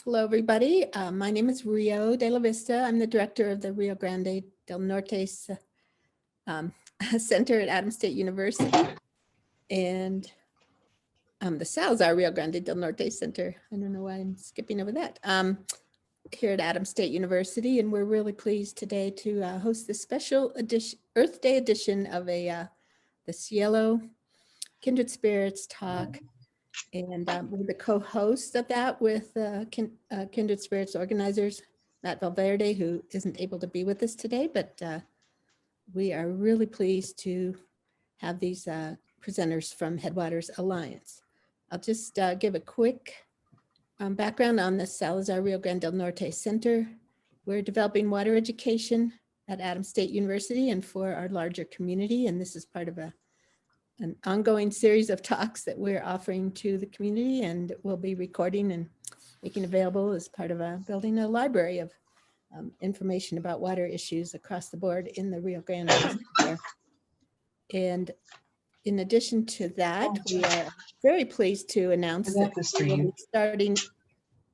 Hello, everybody. My name is Rio de la Vista. I'm the director of the Rio Grande del Norte Center at Adams State University, and the Salazar Rio Grande del Norte Center. I don't know why I'm skipping over that. Here at Adams State University, and we're really pleased today to host this special edition, Earth Day edition of the Cielo Kindred Spirits talk. And we're the co-hosts of that with Kindred Spirits organizers, Matt Valverde, who isn't able to be with us today, but we are really pleased to have these presenters from Headwaters Alliance. I'll just give a quick background on the Salazar Rio Grande del Norte Center. We're developing water education at Adams State University and for our larger community, and this is part of an ongoing series of talks that we're offering to the community, and we'll be recording and making available as part of building a library of information about water issues across the board in the Rio Grande area. And in addition to that, we are very pleased to announce that we'll be starting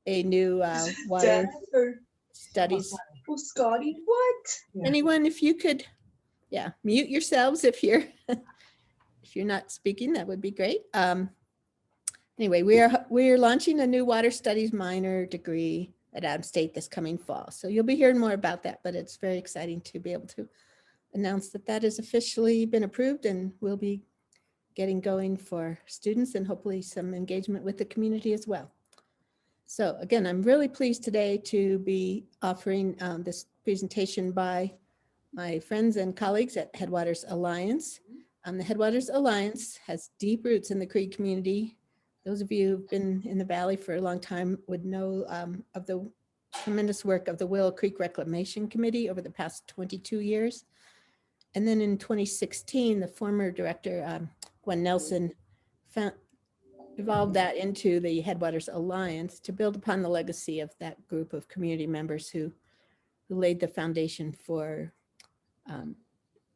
a new water studies. Oh, Scotty, what? Anyone, if you could, mute yourselves if you're if you're not speaking, that would be great. Anyway, we're launching a new water studies minor degree at Adams State this coming fall. So you'll be hearing more about that, but it's very exciting to be able to announce that that has officially been approved and will be getting going for students and hopefully some engagement with the community as well. So again, I'm really pleased today to be offering this presentation by my friends and colleagues at Headwaters Alliance. The Headwaters Alliance has deep roots in the Creek community. Those of you who've been in the Valley for a long time would know of the tremendous work of the Willow Creek Reclamation Committee over the past 22 years. And then in 2016, the former director, Gwen Nelson, evolved that into the Headwaters Alliance to build upon the legacy of that group of community members who laid the foundation for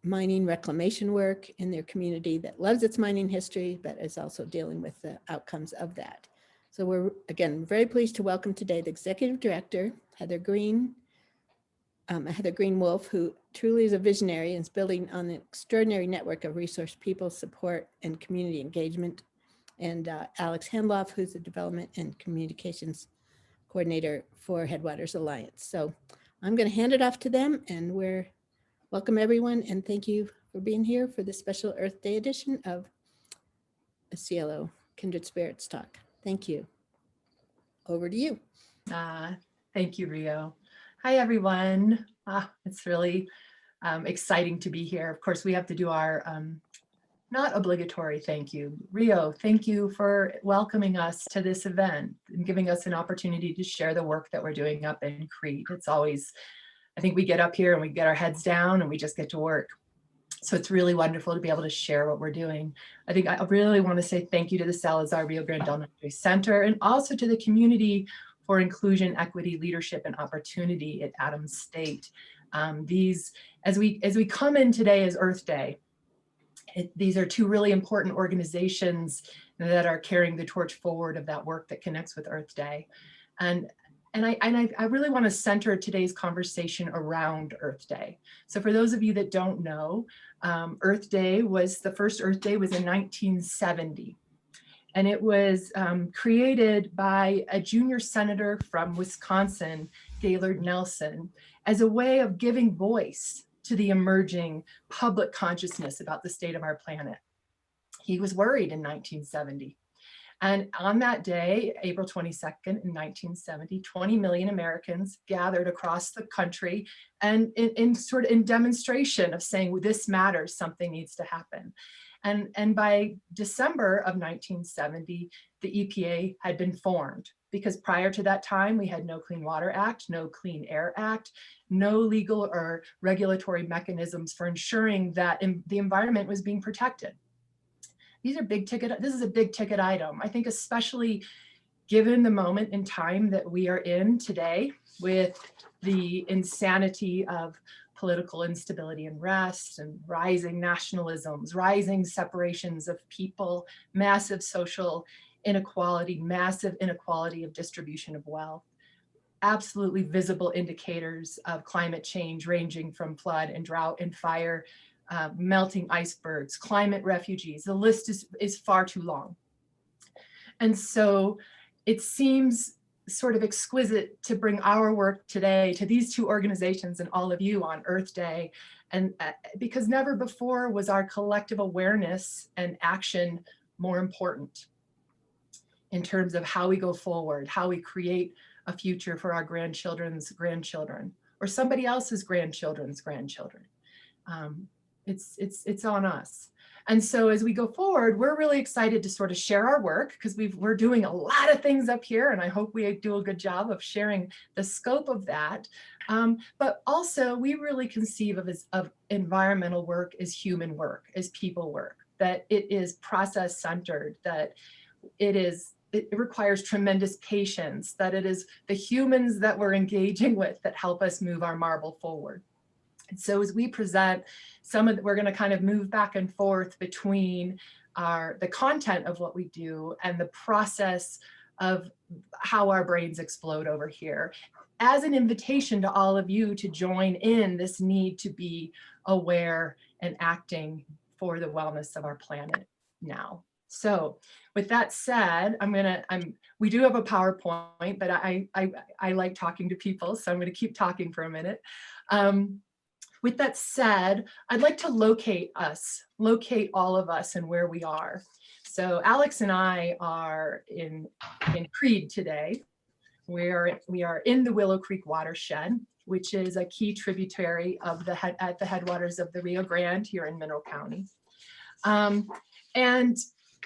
mining reclamation work in their community that loves its mining history, but is also dealing with the outcomes of that. So we're, again, very pleased to welcome today the Executive Director, Heather Green Wolf, who truly is a visionary and is building on an extraordinary network of resource people, support, and community engagement. And Alex Handloff, who's the Development and Communications Coordinator for Headwaters Alliance. So I'm going to hand it off to them, and welcome everyone, and thank you for being here for this special Earth Day edition of a Cielo Kindred Spirits talk. Thank you. Over to you. Thank you, Rio. Hi, everyone. It's really exciting to be here. Of course, we have to do our not obligatory thank you. Rio, thank you for welcoming us to this event and giving us an opportunity to share the work that we're doing up in Crete. It's always, I think we get up here and we get our heads down and we just get to work. So it's really wonderful to be able to share what we're doing. I think I really want to say thank you to the Salazar Rio Grande del Norte Center and also to the community for inclusion, equity, leadership, and opportunity at Adams State. As we come in today as Earth Day, these are two really important organizations that are carrying the torch forward of that work that connects with Earth Day. And I really want to center today's conversation around Earth Day. So for those of you that don't know, Earth Day the first Earth Day was in 1970. And it was created by a junior senator from Wisconsin, Gaylord Nelson, as a way of giving voice to the emerging public consciousness about the state of our planet. He was worried in 1970. And on that day, April 22nd in 1970, 20 million Americans gathered across the country and in demonstration of saying, well, this matters, something needs to happen. And by December of 1970, the EPA had been formed, because prior to that time, we had no Clean Water Act, no Clean Air Act, no legal or regulatory mechanisms for ensuring that the environment was being protected. these are big ticket, this is a big ticket item. I think especially given the moment in time that we are in today with the insanity of political instability and rest and rising nationalisms, rising separations of people, massive social inequality, massive inequality of distribution of wealth, absolutely visible indicators of climate change ranging from flood and drought and fire, melting icebergs, climate refugees. The list is far too long. And so it seems sort of exquisite to bring our work today to these two organizations and all of you on Earth Day. And because never before was our collective awareness and action more important in terms of how we go forward, how we create a future for our grandchildren's grandchildren or somebody else's grandchildren's grandchildren. It's on us. And so as we go forward, we're really excited to sort of share our work because we're doing a lot of things up here, and I hope we do a good job of sharing the scope of that. But also we really conceive of environmental work as human work, as people work, that it is process centered, that it requires tremendous patience, that it is the humans that we're engaging with that help us move our marble forward. And so as we present we're going to kind of move back and forth between the content of what we do and the process of how our brains explode over here as an invitation to all of you to join in this need to be aware and acting for the wellness of our planet now. So with that said, we do have a PowerPoint, but I like talking to people, so I'm going to keep talking for a minute. With that said, I'd like to locate all of us and where we are. So Alex and I are in Creede today. We are in the Willow Creek watershed, which is a key tributary of at the headwaters of the Rio Grande here in Mineral County. And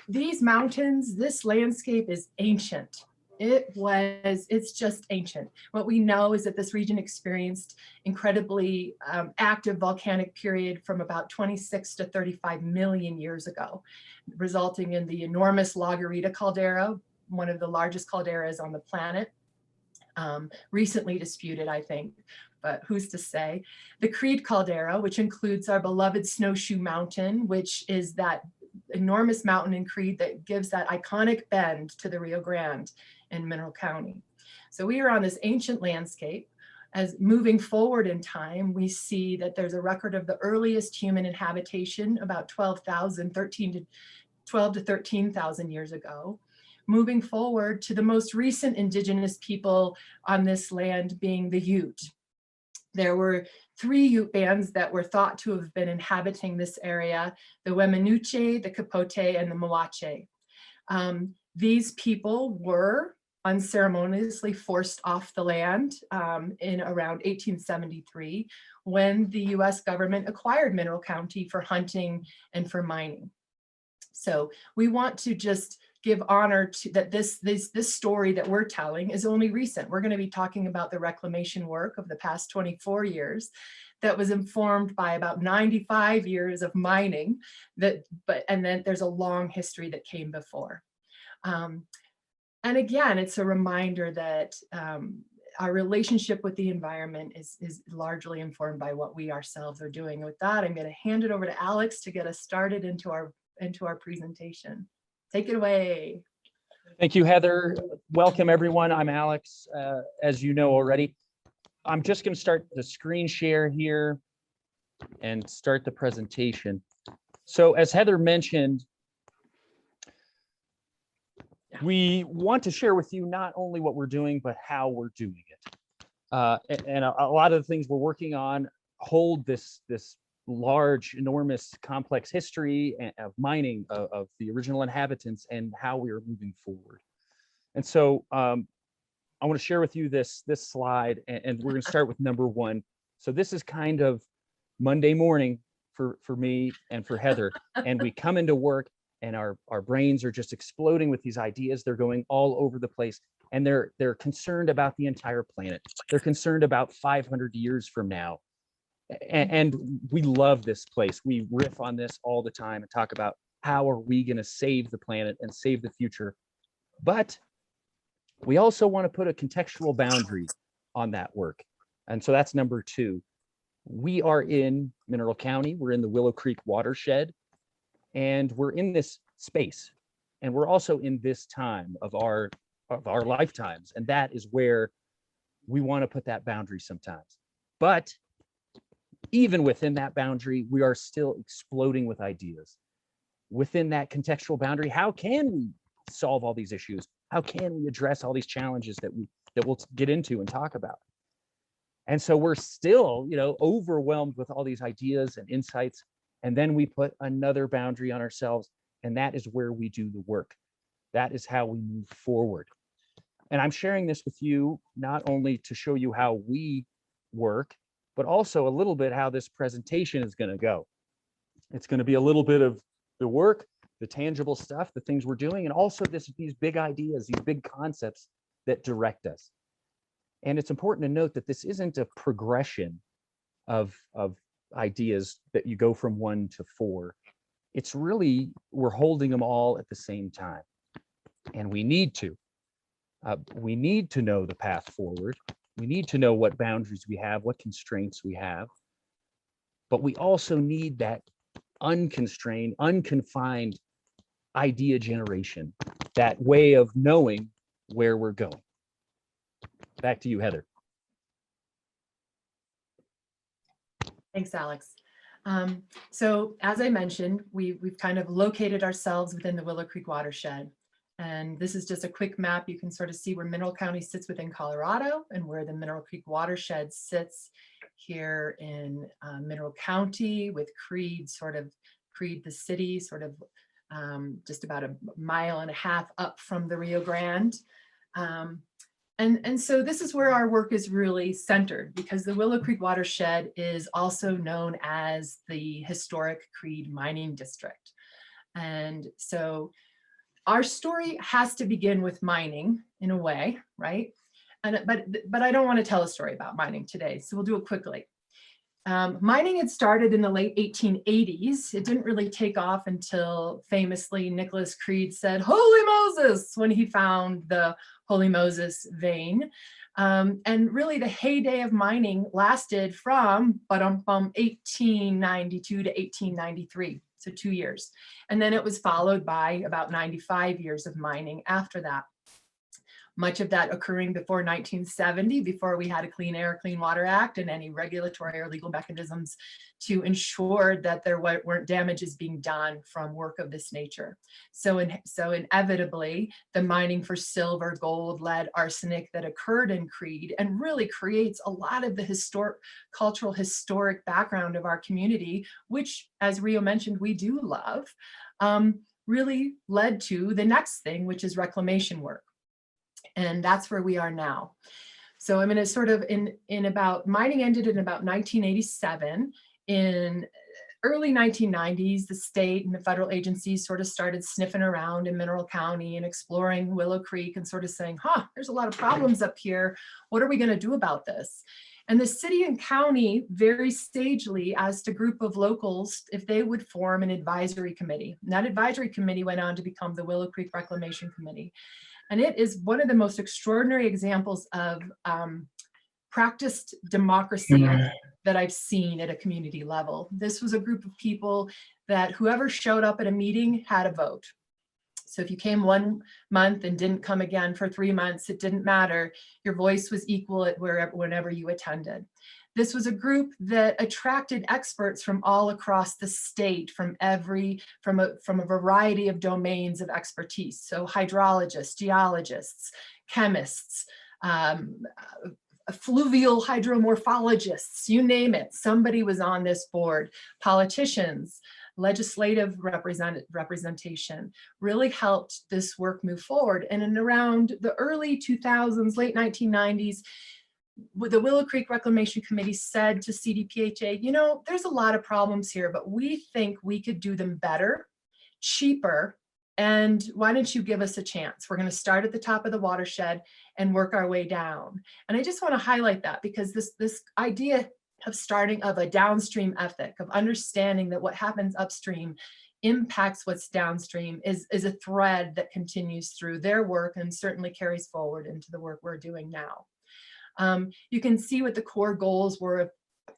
these mountains, this landscape is ancient. It's just ancient. What we know is that this region experienced incredibly active volcanic period from about 26 to 35 million years ago, resulting in the enormous La Garita caldera, one of the largest calderas on the planet, recently disputed, I think, but who's to say. The Creede caldera, which includes our beloved Snowshoe Mountain, which is that enormous mountain in Creede that gives that iconic bend to the Rio Grande in Mineral County. So we are on this ancient landscape. As moving forward in time, we see that there's a record of the earliest human inhabitation about 12 to 13,000 years ago. Moving forward to the most recent indigenous people on this land being the Ute. There were 3 Ute bands that were thought to have been inhabiting this area: the Weminuche, the Capote, and the Moache. These people were unceremoniously forced off the land in around 1873 when the US government acquired Mineral County for hunting and for mining. So we want to just give honor to that this story that we're telling is only recent. We're going to be talking about the reclamation work of the past 24 years that was informed by about 95 years of mining, and then there's a long history that came before. And again, it's a reminder that our relationship with the environment is largely informed by what we ourselves are doing. And with that, I'm going to hand it over to Alex to get us started into our presentation. Take it away. Thank you, Heather. Welcome, everyone. I'm Alex, as you know already. I'm just going to start the screen share here and start the presentation. So as Heather mentioned, we want to share with you not only what we're doing, but how we're doing it. And a lot of the things we're working on hold this large, enormous, complex history of mining of the original inhabitants and how we are moving forward. And so I want to share with you this slide, and we're going to start with number 1. So this is kind of Monday morning for me and for Heather, and we come into work and our brains are just exploding with these ideas. They're going all over the place, and they're concerned about the entire planet. They're concerned about 500 years from now. And we love this place. We riff on this all the time and talk about how are we going to save the planet and save the future? But we also want to put a contextual boundary on that work. And so that's number 2. We are in Mineral County. We're in the Willow Creek watershed, and we're in this space. And we're also in this time of our lifetimes. And that is where we want to put that boundary sometimes. But even within that boundary, we are still exploding with ideas. Within that contextual boundary, how can we solve all these issues? How can we address all these challenges that we'll get into and talk about? And so we're still, overwhelmed with all these ideas and insights. And then we put another boundary on ourselves, and that is where we do the work. That is how we move forward. And I'm sharing this with you not only to show you how we work, but also a little bit how this presentation is going to go. It's going to be a little bit of the work, the tangible stuff, the things we're doing, and also these big ideas, these big concepts that direct us. And it's important to note that this isn't a progression of ideas that you go from 1 to 4. It's really, we're holding them all at the same time. And we need to know the path forward. We need to know what boundaries we have, what constraints we have. But we also need that unconstrained, unconfined idea generation, that way of knowing where we're going. Back to you, Heather. Thanks, Alex. So as I mentioned, we've kind of located ourselves within the Willow Creek watershed. And this is just a quick map. You can sort of see where Mineral County sits within Colorado and where the Mineral Creek watershed sits here in Mineral County, with Creed the city, sort of just about 1.5 miles up from the Rio Grande. And so this is where our work is really centered, because the Willow Creek watershed is also known as the historic Creed mining district. And so our story has to begin with mining in a way, right? But I don't want to tell a story about mining today, so we'll do it quickly. Mining had started in the late 1880s. It didn't really take off until famously Nicholas Creed said, "Holy Moses," when he found the Holy Moses vein. And really the heyday of mining lasted from 1892 to 1893, so 2 years. And then it was followed by about 95 years of mining after that. Much of that occurring before 1970, before we had a Clean Air, Clean Water Act and any regulatory or legal mechanisms to ensure that there weren't damages being done from work of this nature. So inevitably, the mining for silver, gold, lead, arsenic that occurred in Creed and really creates a lot of the cultural historic background of our community, which, as Rio mentioned, we do love, really led to the next thing, which is reclamation work. And that's where we are now. So I'm going to sort of mining ended in about 1987. In early 1990s, the state and the federal agencies sort of started sniffing around in Mineral County and exploring Willow Creek and sort of saying, there's a lot of problems up here. What are we going to do about this? And the city and county very sagely asked a group of locals if they would form an advisory committee. And that advisory committee went on to become the Willow Creek Reclamation Committee. And it is one of the most extraordinary examples of practiced democracy that I've seen at a community level. This was a group of people that whoever showed up at a meeting had a vote. So if you came 1 month and didn't come again for 3 months, it didn't matter. Your voice was equal at whenever you attended. This was a group that attracted experts from all across the state, from a variety of domains of expertise. So hydrologists, geologists, chemists, fluvial hydromorphologists, you name it. Somebody was on this board. Politicians, legislative representation really helped this work move forward. And in around the early 2000s, late 1990s, the Willow Creek Reclamation Committee said to CDPHA, there's a lot of problems here, but we think we could do them better, cheaper, and why don't you give us a chance? We're going to start at the top of the watershed and work our way down. And I just want to highlight that, because this idea of starting of a downstream ethic, of understanding that what happens upstream impacts what's downstream is a thread that continues through their work and certainly carries forward into the work we're doing now. You can see what the core goals were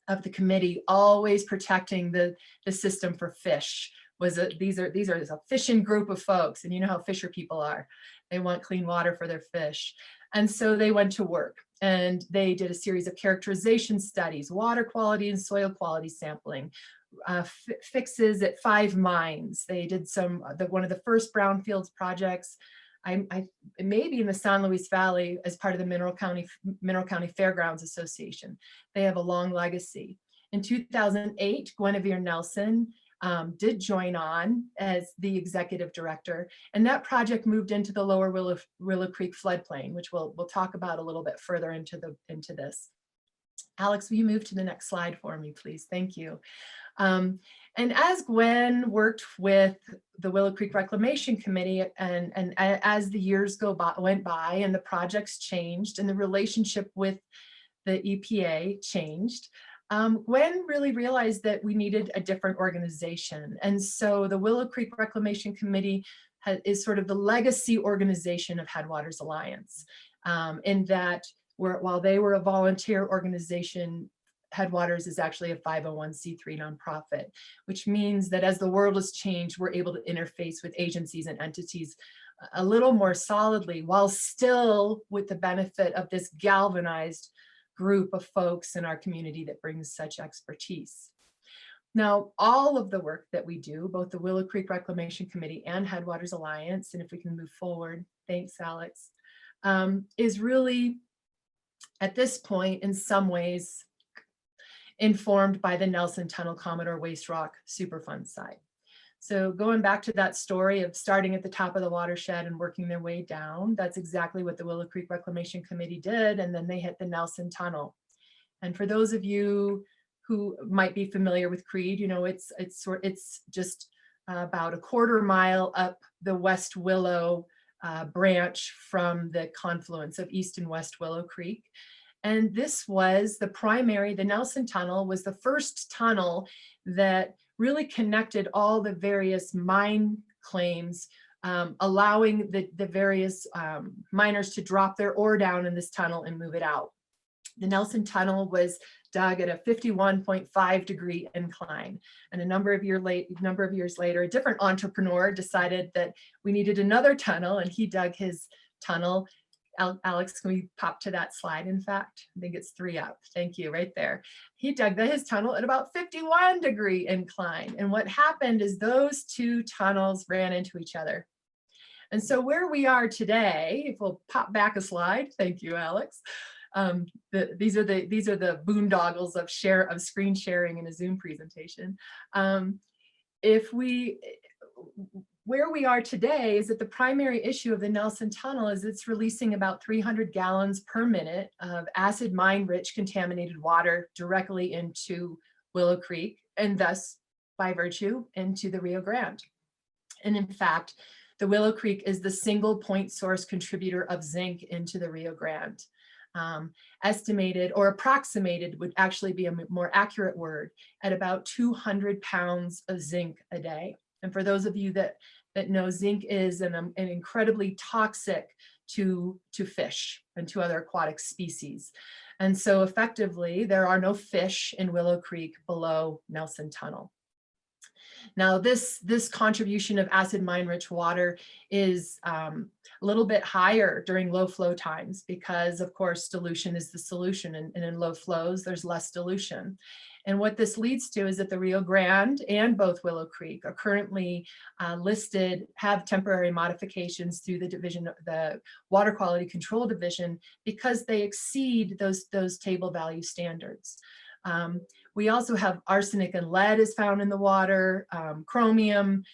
of the committee, always protecting the system for fish. These are a fishing group of folks, and you know how fisher people are. They want clean water for their fish. And so they went to work and they did a series of characterization studies, water quality and soil quality sampling, fixes at 5 mines. They did one of the first brownfields projects, maybe in the San Luis Valley, as part of the Mineral County Fairgrounds Association. They have a long legacy. In 2008, Guinevere Nelson did join on as the executive director, and that project moved into the lower Willow Creek floodplain, which we'll talk about a little bit further into this. Alex, will you move to the next slide for me, please? Thank you. And as Gwen worked with the Willow Creek Reclamation Committee, and as the years went by and the projects changed and the relationship with the EPA changed, Gwen really realized that we needed a different organization. And so the Willow Creek Reclamation Committee is sort of the legacy organization of Headwaters Alliance, in that while they were a volunteer organization, Headwaters is actually a 501c3 nonprofit, which means that as the world has changed, we're able to interface with agencies and entities a little more solidly, while still with the benefit of this galvanized group of folks in our community that brings such expertise. Now, all of the work that we do, both the Willow Creek Reclamation Committee and Headwaters Alliance, and if we can move forward, thanks, Alex, is really, at this point, in some ways, informed by the Nelson Tunnel Commodore Waste Rock Superfund site. So going back to that story of starting at the top of the watershed and working their way down, that's exactly what the Willow Creek Reclamation Committee did, and then they hit the Nelson Tunnel. And for those of you who might be familiar with Creed, you know, it's just about a 1/4 mile up the West Willow branch from the confluence of East and West Willow Creek. And this was the Nelson Tunnel was the first tunnel that really connected all the various mine claims, allowing the various miners to drop their ore down in this tunnel and move it out. The Nelson Tunnel was dug at a 51.5-degree incline. And a number of years later, a different entrepreneur decided that we needed another tunnel, and he dug his tunnel. Alex, can we pop to that slide? In fact, I think it's 3 up. Thank you, right there. He dug his tunnel at about 51-degree incline. And what happened is those 2 tunnels ran into each other. And so where we are today, if we'll pop back a slide, thank you, Alex. These are the boondoggles of screen sharing in a Zoom presentation. Where we are today is that the primary issue of the Nelson Tunnel is it's releasing about 300 gallons per minute of acid mine-rich contaminated water directly into Willow Creek, and thus, by virtue, into the Rio Grande. And in fact, the Willow Creek is the single point source contributor of zinc into the Rio Grande. Estimated or approximated would actually be a more accurate word, at about 200 pounds of zinc a day. And for those of you that know, zinc is an incredibly toxic to fish and to other aquatic species. And so effectively, there are no fish in Willow Creek below Nelson Tunnel. Now, this contribution of acid mine-rich water is a little bit higher during low flow times because, of course, dilution is the solution, and in low flows, there's less dilution. And what this leads to is that the Rio Grande and both Willow Creek are currently have temporary modifications through the Water Quality Control Division, because they exceed those table value standards. We also have arsenic and lead is found in the water, chromium.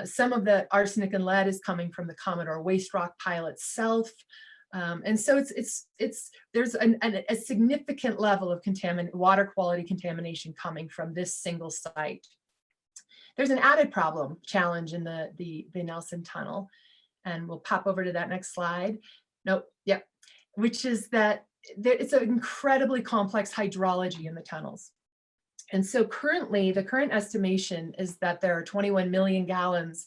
Some of the arsenic and lead is coming from the Commodore waste rock pile itself. And so there's a significant level of water quality contamination coming from this single site. There's an added challenge in the Nelson Tunnel, and we'll pop over to that next slide. Nope, yep, which is that it's an incredibly complex hydrology in the tunnels. And so currently, the current estimation is that there are 21 million gallons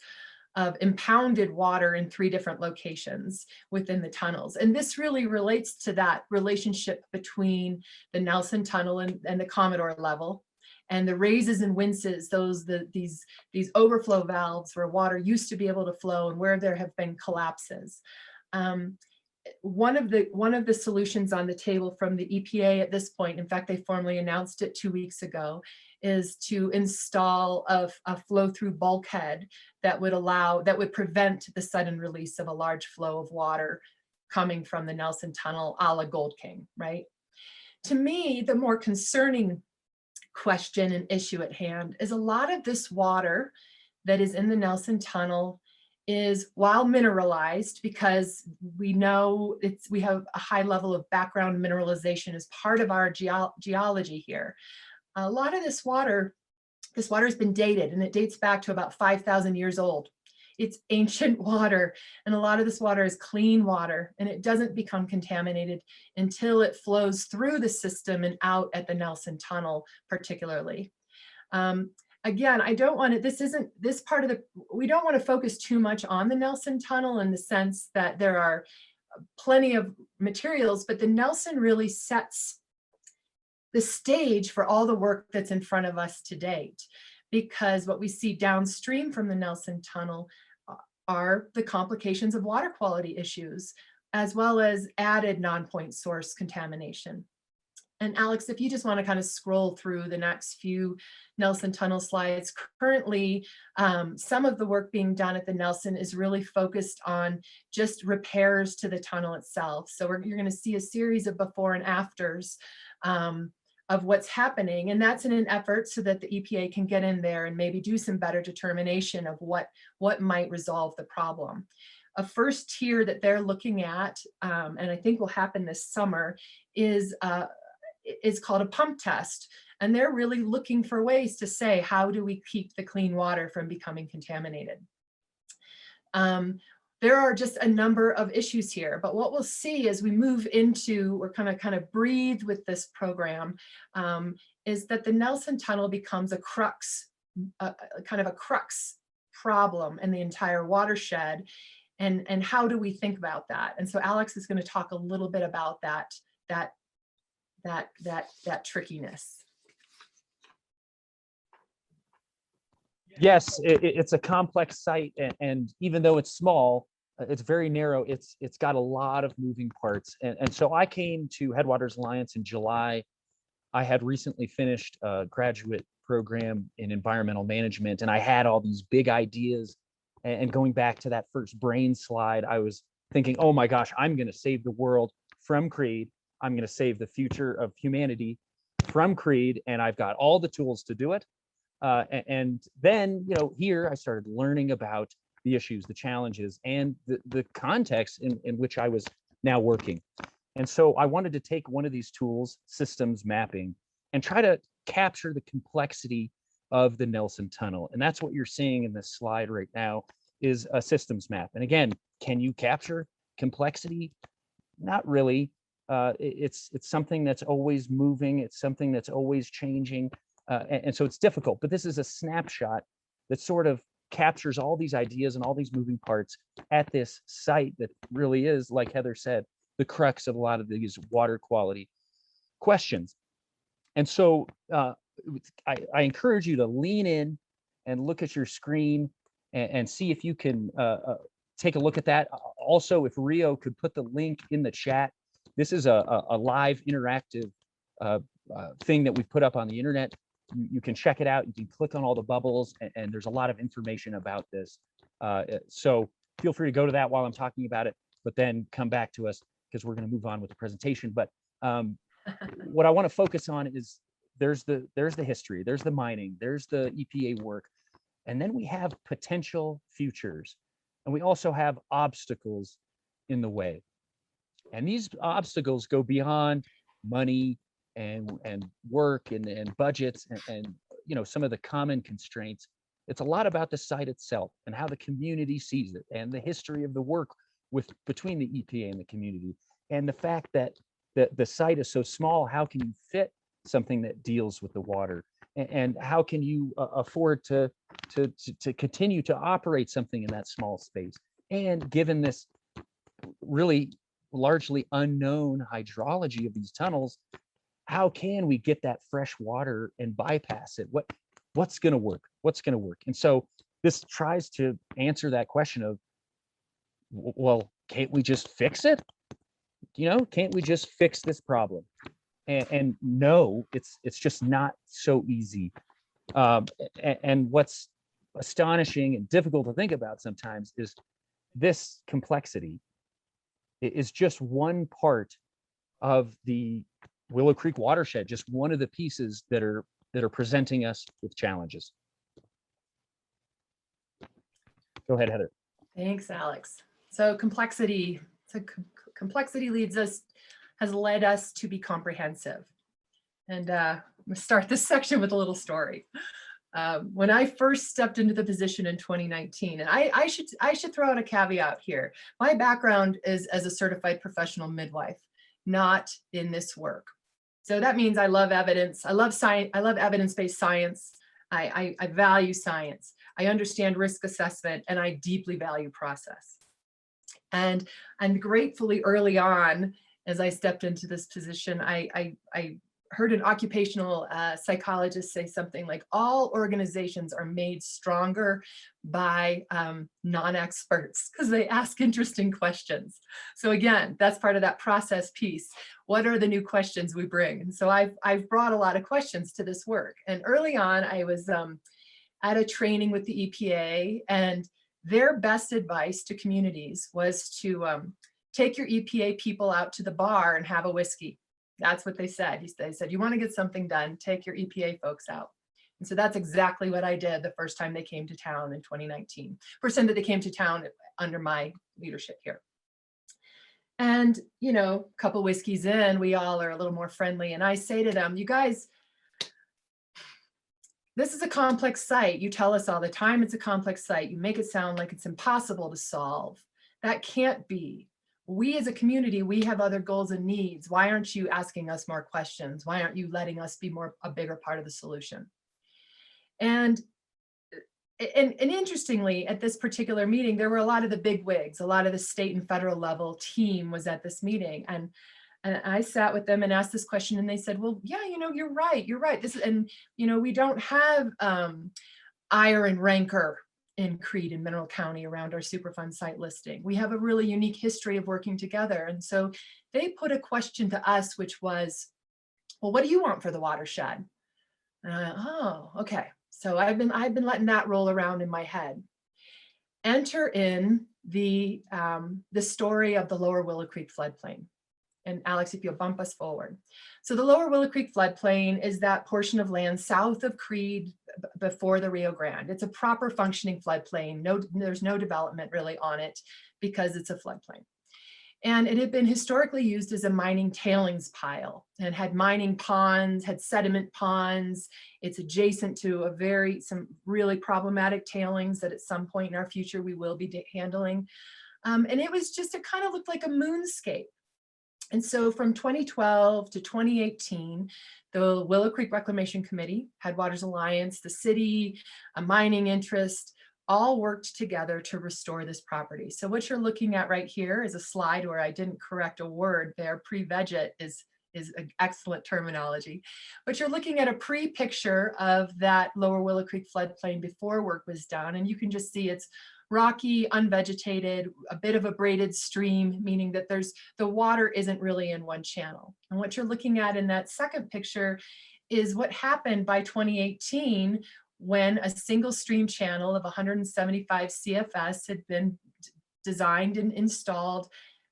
of impounded water in 3 different locations within the tunnels. And this really relates to that relationship between the Nelson Tunnel and the Commodore level, and the raises and winces, these overflow valves where water used to be able to flow and where there have been collapses. One of the solutions on the table from the EPA at this point, in fact, they formally announced it 2 weeks ago, is to install a flow-through bulkhead that would prevent the sudden release of a large flow of water coming from the Nelson Tunnel a la Gold King, right? To me, the more concerning question and issue at hand is a lot of this water that is in the Nelson Tunnel is, while mineralized, because we know we have a high level of background mineralization as part of our geology here. A lot of this water has been dated, and it dates back to about 5,000 years old. It's ancient water, and a lot of this water is clean water, and it doesn't become contaminated until it flows through the system and out at the Nelson Tunnel, particularly. Again, I don't want to, we don't want to focus too much on the Nelson Tunnel in the sense that there are plenty of materials, but the Nelson really sets the stage for all the work that's in front of us to date, because what we see downstream from the Nelson Tunnel are the complications of water quality issues, as well as added non-point source contamination. And Alex, if you just want to kind of scroll through the next few Nelson Tunnel slides. Currently, some of the work being done at the Nelson is really focused on just repairs to the tunnel itself. So you're going to see a series of before and afters of what's happening. And that's in an effort so that the EPA can get in there and maybe do some better determination of what might resolve the problem. A first tier that they're looking at, and I think will happen this summer, is called a pump test. And they're really looking for ways to say, how do we keep the clean water from becoming contaminated? There are just a number of issues here, but what we'll see as we move into, we're kind of breathe with this program, is that the Nelson Tunnel becomes a crux, kind of a crux problem in the entire watershed. And how do we think about that? And so Alex is going to talk a little bit about that trickiness. Yes, it's a complex site, and even though it's small, it's very narrow. It's got a lot of moving parts, and so I came to Headwaters Alliance in July. I had recently finished a graduate program in environmental management, and I had all these big ideas. And going back to that first brain slide, I was thinking, oh my gosh, I'm going to save the world from Creed. I'm going to save the future of humanity from Creed, and I've got all the tools to do it. And then, here I started learning about the issues, the challenges, and the context in which I was now working. And so I wanted to take one of these tools, systems mapping, and try to capture the complexity of the Nelson Tunnel. And that's what you're seeing in this slide right now, is a systems map. And again, can you capture complexity? Not really. It's something that's always moving. It's something that's always changing. And so it's difficult, but this is a snapshot that sort of captures all these ideas and all these moving parts at this site that really is, like Heather said, the crux of a lot of these water quality questions. And so I encourage you to lean in and look at your screen and see if you can take a look at that. Also, if Rio could put the link in the chat, this is a live interactive thing that we put up on the internet. You can check it out. You can click on all the bubbles, and there's a lot of information about this. So feel free to go to that while I'm talking about it, but then come back to us because we're going to move on with the presentation. But what I want to focus on is there's the history, there's the mining, there's the EPA work, and then we have potential futures, and we also have obstacles in the way. And these obstacles go beyond money and work and budgets and some of the common constraints. It's a lot about the site itself and how the community sees it, and the history of the work between the EPA and the community, and the fact that the site is so small. How can you fit something that deals with the water? And how can you afford to continue to operate something in that small space? And given this really largely unknown hydrology of these tunnels, how can we get that fresh water and bypass it? What's going to work? What's going to work? And so this tries to answer that question of, well, can't we just fix it? Can't we just fix this problem? And no, it's just not so easy. And what's astonishing and difficult to think about sometimes is this complexity is just one part of the Willow Creek watershed, just one of the pieces that are presenting us with challenges. Go ahead, Heather. Thanks, Alex. So complexity has led us to be comprehensive. And I'm gonna start this section with a little story. When I first stepped into the position in 2019, and I should throw out a caveat here. My background is as a certified professional midwife, not in this work. So that means I love evidence. I love science. I love evidence-based science. I value science. I understand risk assessment, and I deeply value process. And gratefully early on, as I stepped into this position, I heard an occupational psychologist say something like, all organizations are made stronger by non-experts because they ask interesting questions. So again, that's part of that process piece. What are the new questions we bring? And so I've brought a lot of questions to this work. And early on, I was at a training with the EPA, and their best advice to communities was to take your EPA people out to the bar and have a whiskey. That's what they said. They said, you want to get something done, take your EPA folks out. And so that's exactly what I did the first time they came to town in 2019. First time that they came to town under my leadership here. And, a couple whiskeys in, we all are a little more friendly. And I say to them, you guys, this is a complex site. You tell us all the time it's a complex site. You make it sound like it's impossible to solve. That can't be. We as a community, we have other goals and needs. Why aren't you asking us more questions? Why aren't you letting us be a bigger part of the solution? And interestingly, at this particular meeting, there were a lot of the big wigs, a lot of the state and federal level team was at this meeting. And I sat with them and asked this question, and they said, well, yeah, you're right. We don't have ire and rancor in Creed and Mineral County around our Superfund site listing. We have a really unique history of working together. And so they put a question to us, which was, well, what do you want for the watershed? And oh, okay. So I've been letting that roll around in my head. Enter in the story of the Lower Willow Creek floodplain. And Alex, if you'll bump us forward. So the Lower Willow Creek floodplain is that portion of land south of Creed before the Rio Grande. It's a proper functioning floodplain. There's no development really on it because it's a floodplain. And it had been historically used as a mining tailings pile and had mining ponds, had sediment ponds. It's adjacent to some really problematic tailings that at some point in our future we will be handling. And it kind of looked like a moonscape. And so from 2012 to 2018, the Willow Creek Reclamation Committee, Headwaters Alliance, the city, a mining interest, all worked together to restore this property. So what you're looking at right here is a slide where I didn't correct a word there. Pre-veget is an excellent terminology. But you're looking at a pre-picture of that Lower Willow Creek floodplain before work was done. And you can just see it's rocky, unvegetated, a bit of a braided stream, meaning that the water isn't really in one channel. And what you're looking at in that second picture is what happened by 2018 when a single stream channel of 175 CFS had been designed and installed,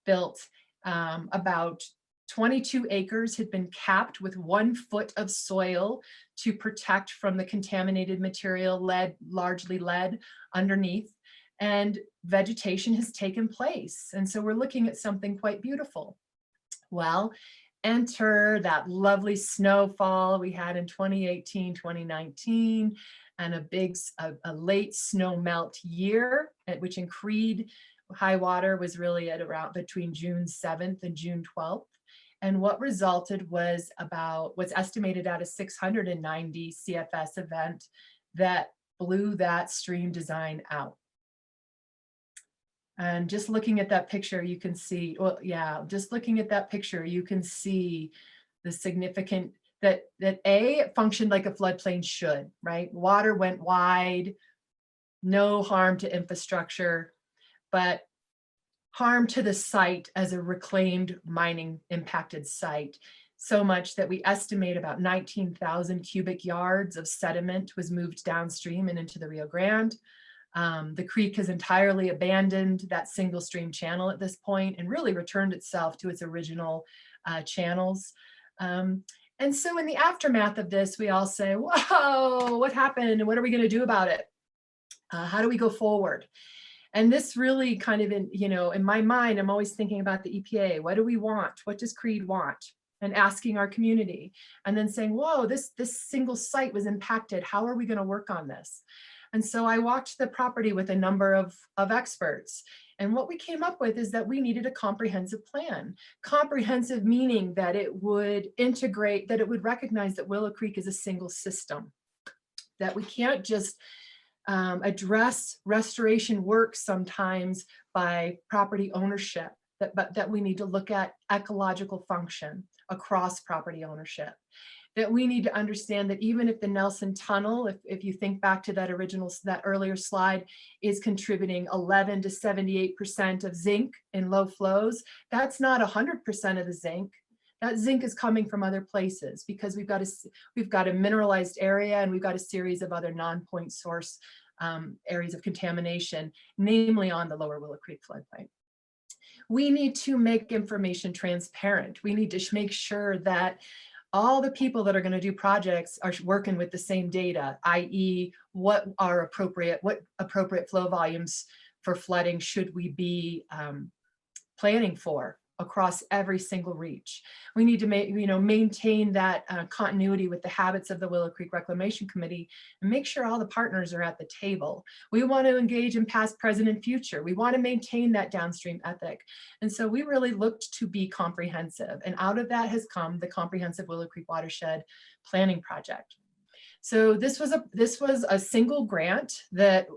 built. About 22 acres had been capped with 1 foot of soil to protect from the contaminated material, largely lead underneath. And vegetation has taken place. And so we're looking at something quite beautiful. Well, enter that lovely snowfall we had in 2018, 2019, and a late snow melt year, which in Creed, high water was really at around between June 7th and June 12th. And what resulted was about what's estimated at a 690 CFS event that blew that stream design out. And just looking at that picture, you can see, well, yeah, just looking at that picture, you can see the significant, that A, it functioned like a floodplain should, right? Water went wide, no harm to infrastructure, but harm to the site as a reclaimed mining impacted site. So much that we estimate about 19,000 cubic yards of sediment was moved downstream and into the Rio Grande. The creek has entirely abandoned that single stream channel at this point and really returned itself to its original channels. And so in the aftermath of this, we all say, whoa, what happened? And what are we going to do about it? How do we go forward? And this really kind of, in my mind, I'm always thinking about the EPA. What do we want? What does CREED want? And asking our community, and then saying, whoa, this single site was impacted. How are we going to work on this? And so I walked the property with a number of experts. And what we came up with is that we needed a comprehensive plan. Comprehensive meaning that it would integrate, that it would recognize that Willow Creek is a single system, that we can't just address restoration work sometimes by property ownership, but that we need to look at ecological function across property ownership. That we need to understand that even if the Nelson Tunnel, if you think back to that earlier slide, is contributing 11 to 78% of zinc in low flows, that's not 100% of the zinc. That zinc is coming from other places because we've got a mineralized area and we've got a series of other non-point source areas of contamination, namely on the lower Willow Creek floodplain. We need to make information transparent. We need to make sure that all the people that are going to do projects are working with the same data, i.e. what appropriate flow volumes for flooding should we be planning for across every single reach. We need to maintain that continuity with the habits of the Willow Creek Reclamation Committee and make sure all the partners are at the table. We want to engage in past, present, and future. We want to maintain that downstream ethic. And so we really looked to be comprehensive. And out of that has come the Comprehensive Willow Creek Watershed Planning Project. So this was a single grant that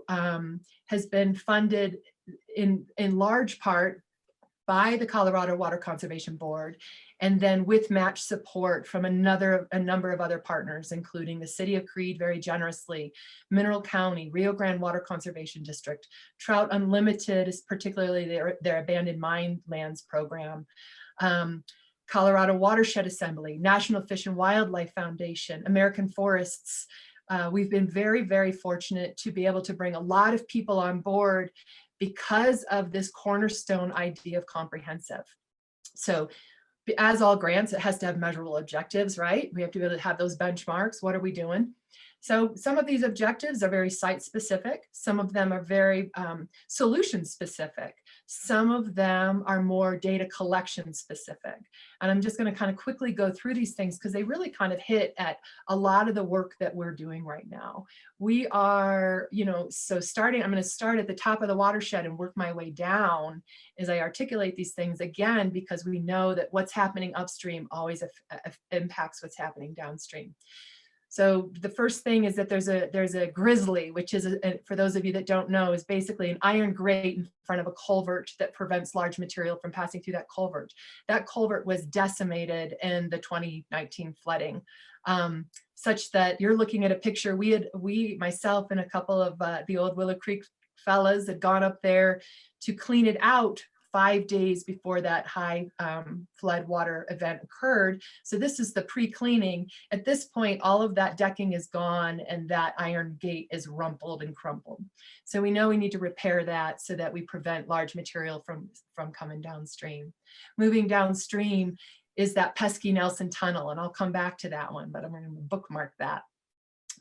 has been funded in large part by the Colorado Water Conservation Board, and then with match support from a number of other partners, including the City of Creede very generously, Mineral County, Rio Grande Water Conservation District, Trout Unlimited is particularly their abandoned mine lands program, Colorado Watershed Assembly, National Fish and Wildlife Foundation, American Forests. We've been very, very fortunate to be able to bring a lot of people on board because of this cornerstone idea of comprehensive. So as all grants, it has to have measurable objectives, right? We have to be able to have those benchmarks. What are we doing? So some of these objectives are very site specific. Some of them are very solution specific. Some of them are more data collection specific. And I'm just going to kind of quickly go through these things because they really kind of hit at a lot of the work that we're doing right now. We are, so I'm going to start at the top of the watershed and work my way down as I articulate these things again, because we know that what's happening upstream always impacts what's happening downstream. So the first thing is that there's a grizzly, which is, for those of you that don't know, is basically an iron grate in front of a culvert that prevents large material from passing through that culvert. That culvert was decimated in the 2019 flooding, such that you're looking at a picture. Myself and a couple of the old Willow Creek fellas had gone up there to clean it out 5 days before that high flood water event occurred. So this is the pre-cleaning. At this point, all of that decking is gone and that iron gate is rumpled and crumpled. So we know we need to repair that so that we prevent large material from coming downstream. Moving downstream is that pesky Nelson Tunnel, and I'll come back to that one, but I'm going to bookmark that.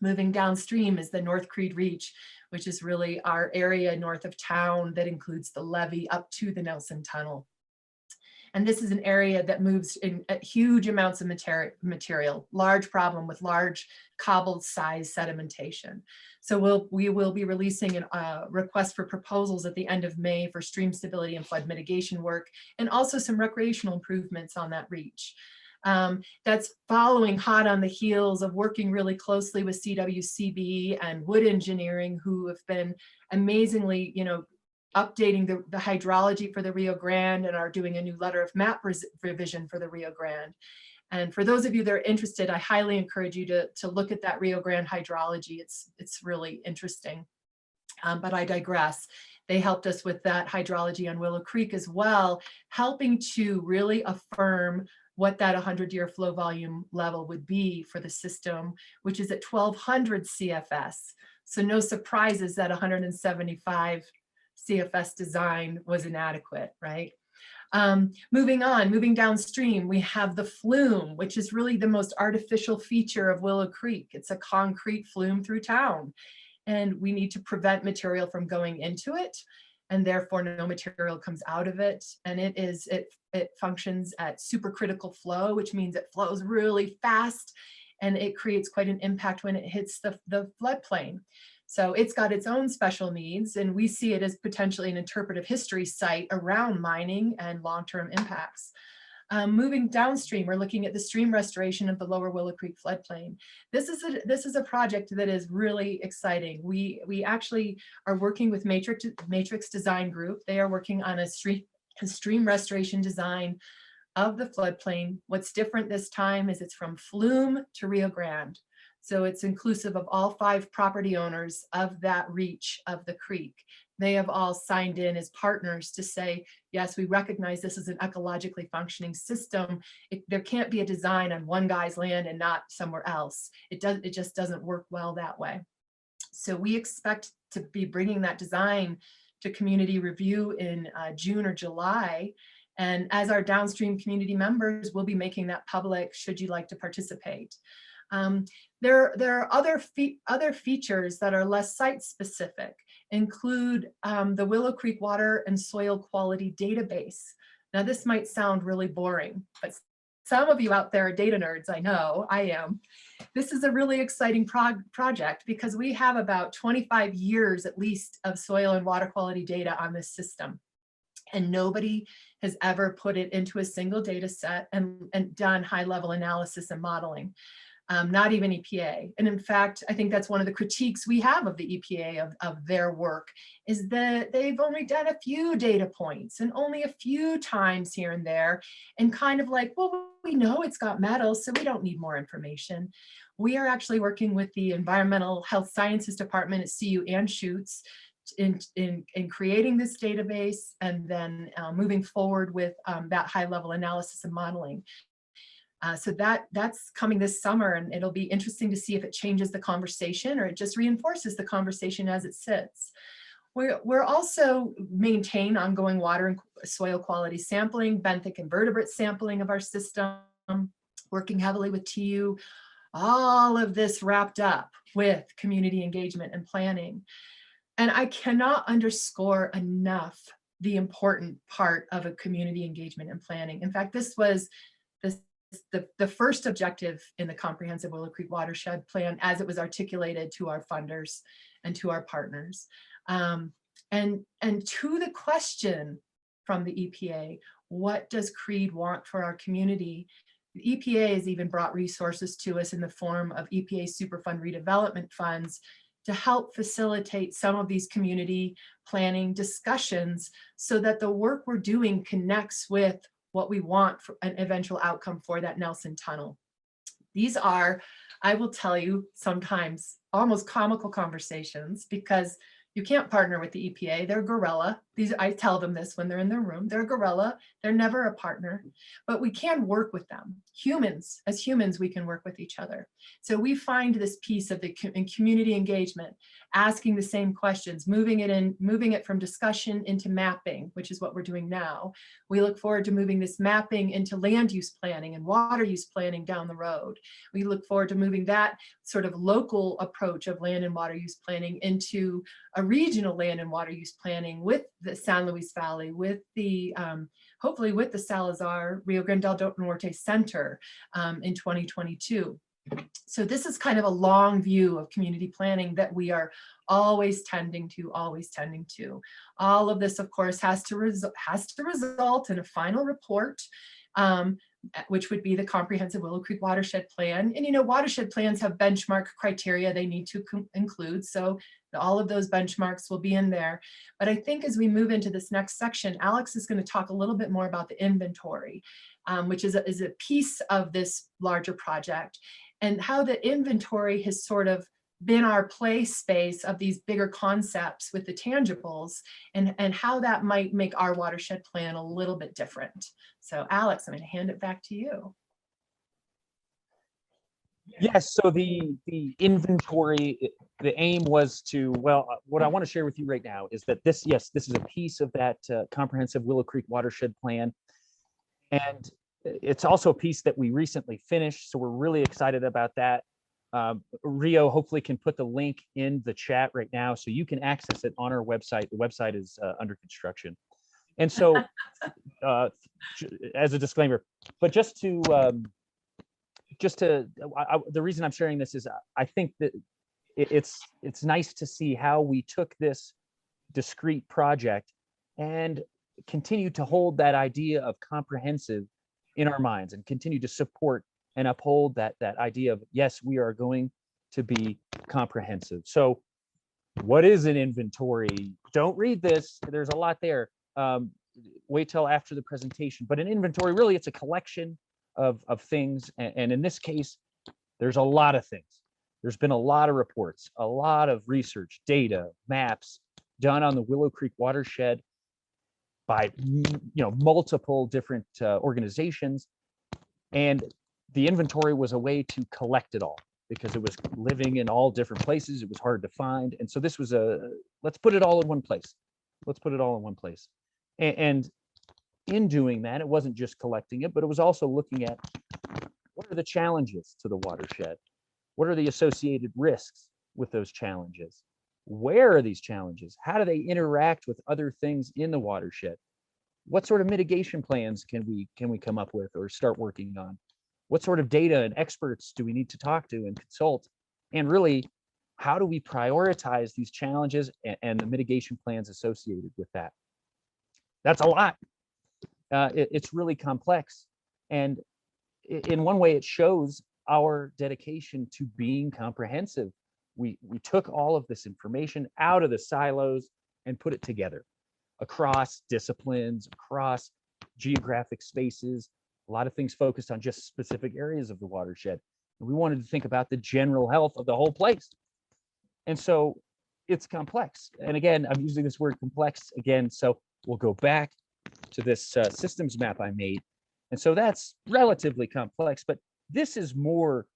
Moving downstream is the North Creede Reach, which is really our area north of town that includes the levee up to the Nelson Tunnel. And this is an area that moves in huge amounts of material, large problem with large cobbled size sedimentation. So we will be releasing a request for proposals at the end of May for stream stability and flood mitigation work, and also some recreational improvements on that reach. That's following hot on the heels of working really closely with CWCB and Wood Engineering, who have been amazingly, updating the hydrology for the Rio Grande and are doing a new letter of map revision for the Rio Grande. And for those of you that are interested, I highly encourage you to look at that Rio Grande hydrology. It's really interesting, but I digress. They helped us with that hydrology on Willow Creek as well, helping to really affirm what that 100-year flow volume level would be for the system, which is at 1200 CFS. So no surprises that 175 CFS design was inadequate, right? Moving downstream, we have the flume, which is really the most artificial feature of Willow Creek. It's a concrete flume through town, and we need to prevent material from going into it, and therefore no material comes out of it. And it functions at supercritical flow, which means it flows really fast, and it creates quite an impact when it hits the floodplain. So it's got its own special needs, and we see it as potentially an interpretive history site around mining and long-term impacts. Moving downstream, we're looking at the stream restoration of the lower Willow Creek floodplain. This is a project that is really exciting. We actually are working with Matrix Design Group. They are working on a stream restoration design of the floodplain. What's different this time is it's from Flume to Rio Grande. So it's inclusive of all 5 property owners of that reach of the creek. They have all signed in as partners to say, yes, we recognize this is an ecologically functioning system. There can't be a design on one guy's land and not somewhere else. It just doesn't work well that way. So we expect to be bringing that design to community review in June or July. And as our downstream community members, we'll be making that public should you like to participate. There are other features that are less site specific, include the Willow Creek Water and Soil Quality Database. Now this might sound really boring, but some of you out there are data nerds, I know, I am. This is a really exciting project because we have about 25 years at least of soil and water quality data on this system. And nobody has ever put it into a single data set and done high level analysis and modeling. Not even EPA. And in fact, I think that's one of the critiques we have of the EPA of their work, is that they've only done a few data points and only a few times here and there, and kind of like, well, we know it's got metals, so we don't need more information. We are actually working with the Environmental Health Sciences Department at CU Anschutz in creating this database, and then moving forward with that high level analysis and modeling. So that's coming this summer, and it'll be interesting to see if it changes the conversation or it just reinforces the conversation as it sits. We're also maintain ongoing water and soil quality sampling, benthic invertebrate sampling of our system, working heavily with TU, all of this wrapped up with community engagement and planning. And I cannot underscore enough the important part of a community engagement and planning. In fact, this was the first objective in the comprehensive Willow Creek watershed plan as it was articulated to our funders and to our partners. And to the question from the EPA, what does CREED want for our community? The EPA has even brought resources to us in the form of EPA Superfund redevelopment funds to help facilitate some of these community planning discussions so that the work we're doing connects with what we want for an eventual outcome for that Nelson Tunnel. These are, I will tell you, sometimes almost comical conversations, because you can't partner with the EPA. They're guerrilla. I tell them this when they're in their room. They're guerrilla. They're never a partner, but we can work with them. As humans, we can work with each other. So we find this piece of in community engagement asking the same questions, moving it from discussion into mapping, which is what we're doing now. We look forward to moving this mapping into land use planning and water use planning down the road. We look forward to moving that sort of local approach of land and water use planning into a regional land and water use planning with the San Luis Valley, with the hopefully with the Salazar Rio Grande del Norte Center in 2022. So this is kind of a long view of community planning that we are always tending to. All of this, of course, has to result in a final report, which would be the comprehensive Willow Creek Watershed Plan. And, you know, watershed plans have benchmark criteria they need to include. So all of those benchmarks will be in there. But I think as we move into this next section, Alex is going to talk a little bit more about the inventory, which is a piece of this larger project, and how the inventory has sort of been our play space of these bigger concepts with the tangibles, and how that might make our watershed plan a little bit different. So Alex, I'm going to hand it back to you. Yes, so the inventory, the aim was to, well, what I want to share with you right now is that this is a piece of that comprehensive Willow Creek Watershed Plan. And it's also a piece that we recently finished, so we're really excited about that. Rio hopefully can put the link in the chat right now so you can access it on our website. The website is under construction. And so as a disclaimer, but the reason I'm sharing this is I think that it's nice to see how we took this discrete project and continue to hold that idea of comprehensive in our minds and continue to support and uphold that idea of, yes, we are going to be comprehensive. So what is an inventory? Don't read this. There's a lot there. Wait till after the presentation. But an inventory, really, it's a collection of things. And in this case, there's a lot of things. There's been a lot of reports, a lot of research, data, maps done on the Willow Creek watershed by multiple different organizations. And the inventory was a way to collect it all because it was living in all different places. It was hard to find. And so this was let's put it all in one place. And in doing that, it wasn't just collecting it, but it was also looking at what are the challenges to the watershed? What are the associated risks with those challenges? Where are these challenges? How do they interact with other things in the watershed? What sort of mitigation plans can we come up with or start working on? What sort of data and experts do we need to talk to and consult? And really, how do we prioritize these challenges and the mitigation plans associated with that? That's a lot. It's really complex. And in one way, it shows our dedication to being comprehensive. We took all of this information out of the silos and put it together across disciplines, across geographic spaces, a lot of things focused on just specific areas of the watershed. And we wanted to think about the general health of the whole place. And so it's complex. And again, I'm using this word complex again, so we'll go back to this systems map I made. And so that's relatively complex, but this is more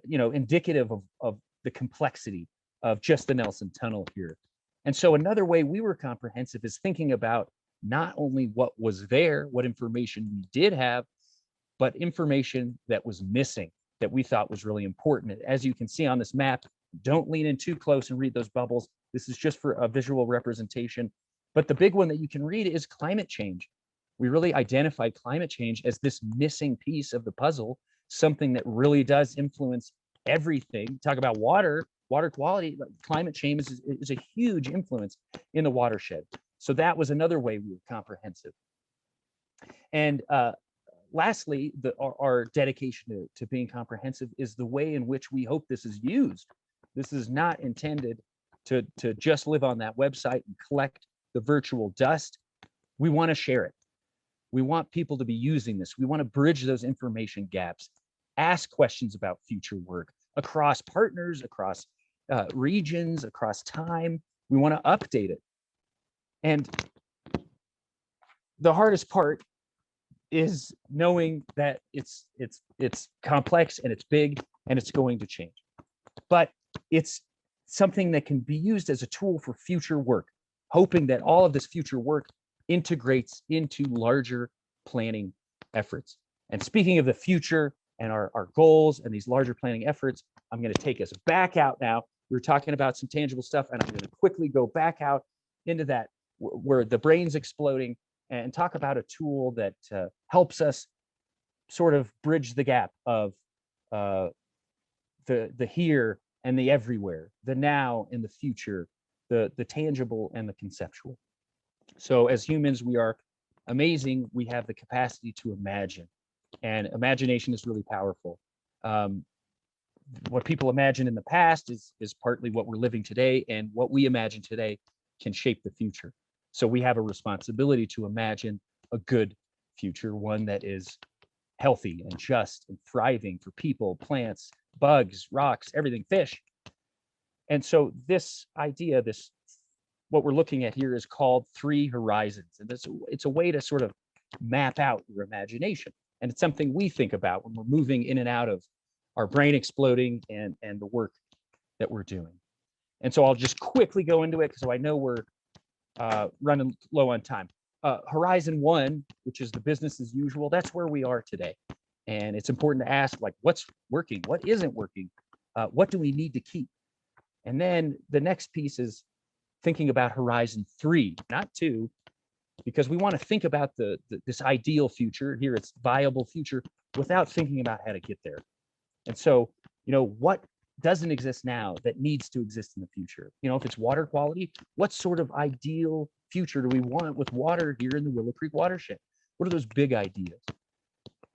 indicative of the complexity of just the Nelson Tunnel here. And so another way we were comprehensive is thinking about not only what was there, what information we did have, but information that was missing that we thought was really important. As you can see on this map, don't lean in too close and read those bubbles. This is just for a visual representation. But the big one that you can read is climate change. We really identified climate change as this missing piece of the puzzle, something that really does influence everything. Talk about water quality, climate change is a huge influence in the watershed. So that was another way we were comprehensive. And lastly, our dedication to being comprehensive is the way in which we hope this is used. This is not intended to just live on that website and collect the virtual dust. We want to share it. We want people to be using this. We want to bridge those information gaps, ask questions about future work across partners, across regions, across time. We want to update it. And the hardest part is knowing that it's complex and it's big and it's going to change. But it's something that can be used as a tool for future work, hoping that all of this future work integrates into larger planning efforts. And speaking of the future and our goals and these larger planning efforts, I'm going to take us back out now. We were talking about some tangible stuff, and I'm going to quickly go back out into that where the brain's exploding and talk about a tool that helps us sort of bridge the gap of the here and the everywhere, the now and the future, the tangible and the conceptual. So as humans, we are amazing. We have the capacity to imagine, and imagination is really powerful. What people imagine in the past is partly what we're living today, and what we imagine today can shape the future. So we have a responsibility to imagine a good future, one that is healthy and just and thriving for people, plants, bugs, rocks, everything, fish. And so this idea, what we're looking at here is called 3 horizons. And it's a way to sort of map out your imagination. And it's something we think about when we're moving in and out of our brain exploding and the work that we're doing. And so I'll just quickly go into it, so I know we're running low on time. Horizon 1, which is the business as usual, that's where we are today. And it's important to ask, like, what's working? What isn't working? What do we need to keep? And then the next piece is thinking about Horizon 3, not 2, because we want to think about this ideal future. Here it's viable future without thinking about how to get there. And so, what doesn't exist now that needs to exist in the future? If it's water quality, what sort of ideal future do we want with water here in the Willow Creek watershed? What are those big ideas?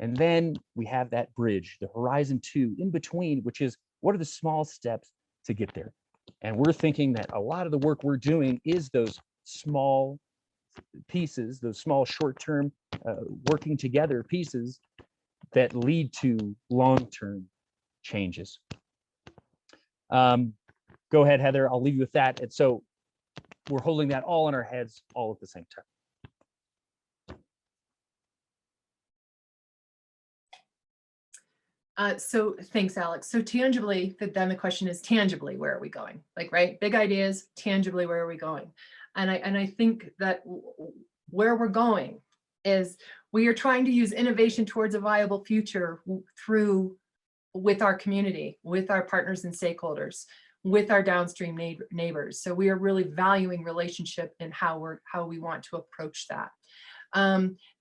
And then we have that bridge, the Horizon 2 in between, which is what are the small steps to get there? And we're thinking that a lot of the work we're doing is those small pieces, those small short-term working together pieces that lead to long-term changes. Go ahead, Heather. I'll leave you with that. And so we're holding that all in our heads all at the same time. So thanks, Alex. So tangibly, then the question is tangibly, where are we going? Like, right, big ideas, tangibly, where are we going? And I think that where we're going is we are trying to use innovation towards a viable future with our community, with our partners and stakeholders, with our downstream neighbors. So we are really valuing relationship and how we want to approach that.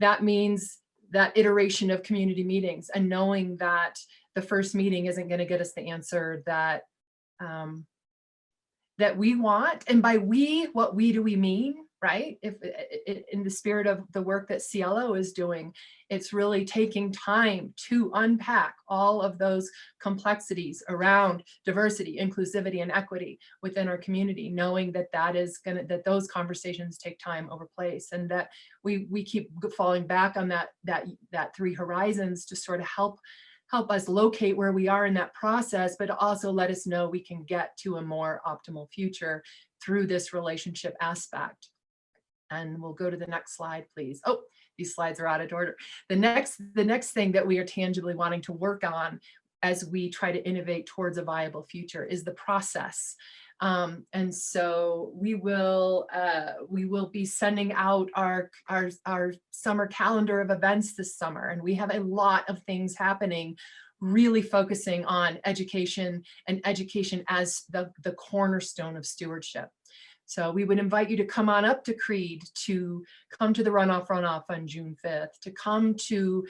That means that iteration of community meetings and knowing that the first meeting isn't going to get us the answer that that we want. And by we, what we do we mean, right? If in the spirit of the work that CLO is doing, it's really taking time to unpack all of those complexities around diversity, inclusivity, and equity within our community, knowing that that those conversations take time over place, and that we keep falling back on that 3 horizons to sort of help us locate where we are in that process, but also let us know we can get to a more optimal future through this relationship aspect. And we'll go to the next slide, please. Oh, these slides are out of order. The next thing that we are tangibly wanting to work on as we try to innovate towards a viable future is the process. And so we will be sending out our summer calendar of events this summer, and we have a lot of things happening, really focusing on education and education as the cornerstone of stewardship. So we would invite you to come on up to Creed, to come to the runoff on June 5th, to come to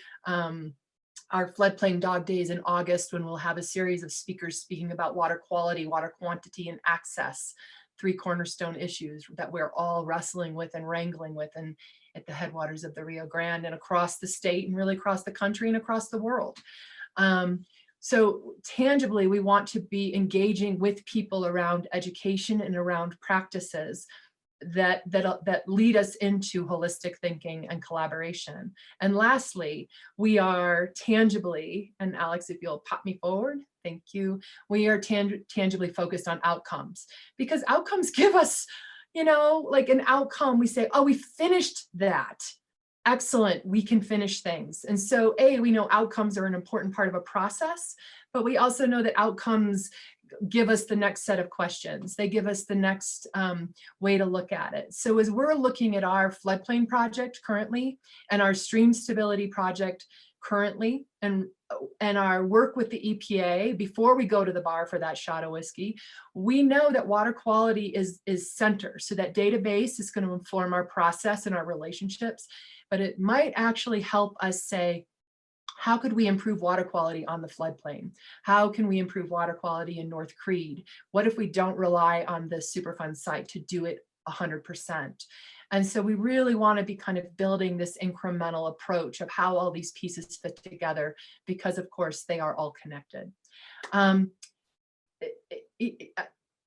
our floodplain dog days in August, when we'll have a series of speakers speaking about water quality, water quantity, and access, 3 cornerstone issues that we're all wrestling with and wrangling with and at the headwaters of the Rio Grande and across the state and really across the country and across the world. So tangibly, we want to be engaging with people around education and around practices that lead us into holistic thinking and collaboration. And lastly, we are tangibly, and Alex, if you'll pop me forward, thank you. We are tangibly focused on outcomes, because outcomes give us, like an outcome, we say, oh, we finished that. Excellent, we can finish things. And so we know outcomes are an important part of a process, but we also know that outcomes give us the next set of questions. They give us the next way to look at it. So as we're looking at our floodplain project currently and our stream stability project currently and our work with the EPA before we go to the bar for that shot of whiskey, we know that water quality is center. So that database is going to inform our process and our relationships, but it might actually help us say, how could we improve water quality on the floodplain? How can we improve water quality in North Creed? What if we don't rely on the Superfund site to do it 100%? And so we really want to be kind of building this incremental approach of how all these pieces fit together, because of course they are all connected. I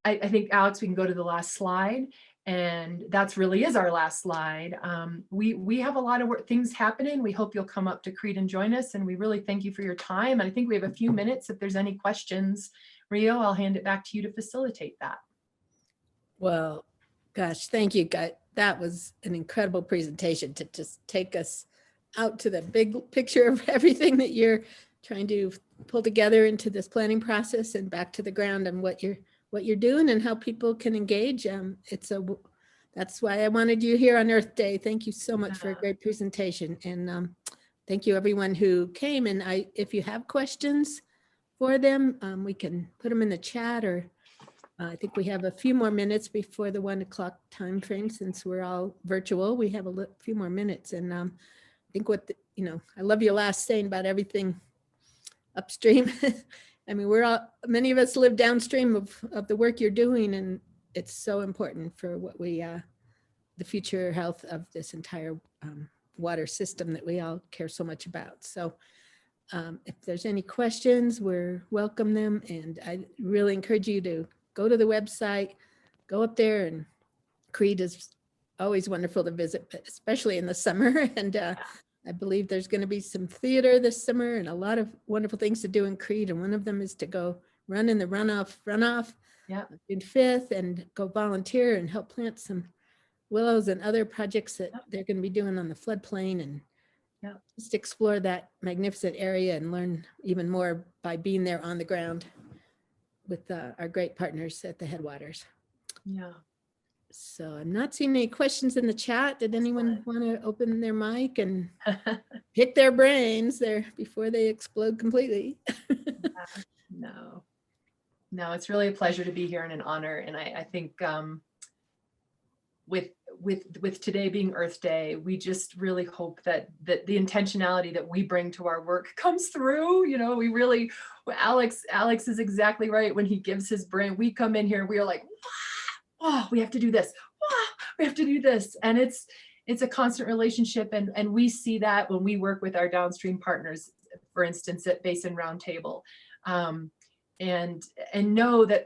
think, Alex, we can go to the last slide. And that's really is our last slide. We have a lot of things happening. We hope you'll come up to Creed and join us. And we really thank you for your time. And I think we have a few minutes. If there's any questions, Rio, I'll hand it back to you to facilitate that. Well, gosh, thank you, guys. That was an incredible presentation to just take us out to the big picture of everything that you're trying to pull together into this planning process and back to the ground and what you're doing and how people can engage. That's why I wanted you here on Earth Day. Thank you so much for a great presentation. And thank you everyone who came. And if you have questions for them, we can put them in the chat, or I think we have a few more minutes before the 1 o'clock time frame. Since we're all virtual, we have a few more minutes. And I think I love your last saying about everything upstream. I mean, many of us live downstream of the work you're doing, and it's so important for what the future health of this entire water system that we all care so much about. So if there's any questions, we're welcome them. And I really encourage you to go to the website, go up there, and Creed is always wonderful to visit, especially in the summer. And I believe there's going to be some theater this summer and a lot of wonderful things to do in Creed. And one of them is to go run in the runoff June 5th and go volunteer and help plant some willows and other projects that they're going to be doing on the floodplain, and just explore that magnificent area and learn even more by being there on the ground with our great partners at the Headwaters. Yeah. So I'm not seeing any questions in the chat. Did anyone want to open their mic and pick their brains there before they explode completely? No, it's really a pleasure to be here and an honor. And I think with today being Earth Day, we just really hope that the intentionality that we bring to our work comes through. We really, Alex is exactly right. When he gives his brain, we come in here and we are like, oh, we have to do this. Oh, we have to do this. And it's a constant relationship. And we see that when we work with our downstream partners, for instance, at Basin Roundtable, and know that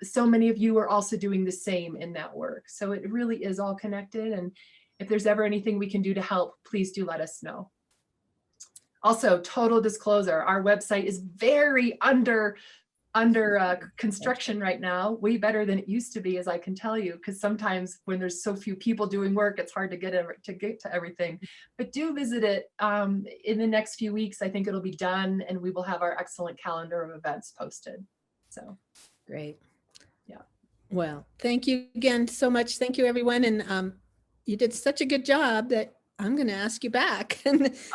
so many of you are also doing the same in that work. So it really is all connected. And if there's ever anything we can do to help, please do let us know. Also, total disclosure, our website is very under construction right now, way better than it used to be, as I can tell you, because sometimes when there's so few people doing work, it's hard to get to everything. But do visit it in the next few weeks. I think it'll be done, and we will have our excellent calendar of events posted. So great. Yeah. Well, thank you again so much. Thank you, everyone. And you did such a good job that I'm going to ask you back.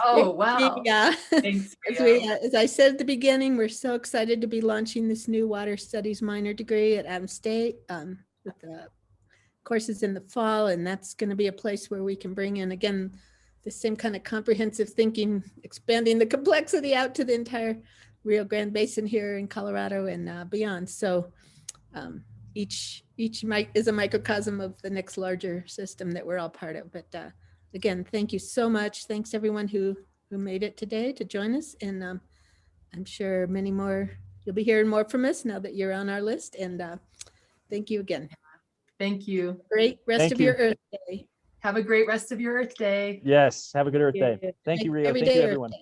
Oh, wow. Yeah. Thanks, As I said at the beginning, we're so excited to be launching this new water studies minor degree at Adams State with the courses in the fall. And that's going to be a place where we can bring in, again, the same kind of comprehensive thinking, expanding the complexity out to the entire Rio Grande Basin here in Colorado and beyond. So each is a microcosm of the next larger system that we're all part of. But again, thank you so much. Thanks everyone who made it today to join us. And I'm sure many more, you'll be hearing more from us now that you're on our list. And thank you again. Thank you. Great rest of your Earth Day. Have a great rest of your Earth Day. Yes, have a good Earth Day. Thank you, Rio. Thank you, everyone.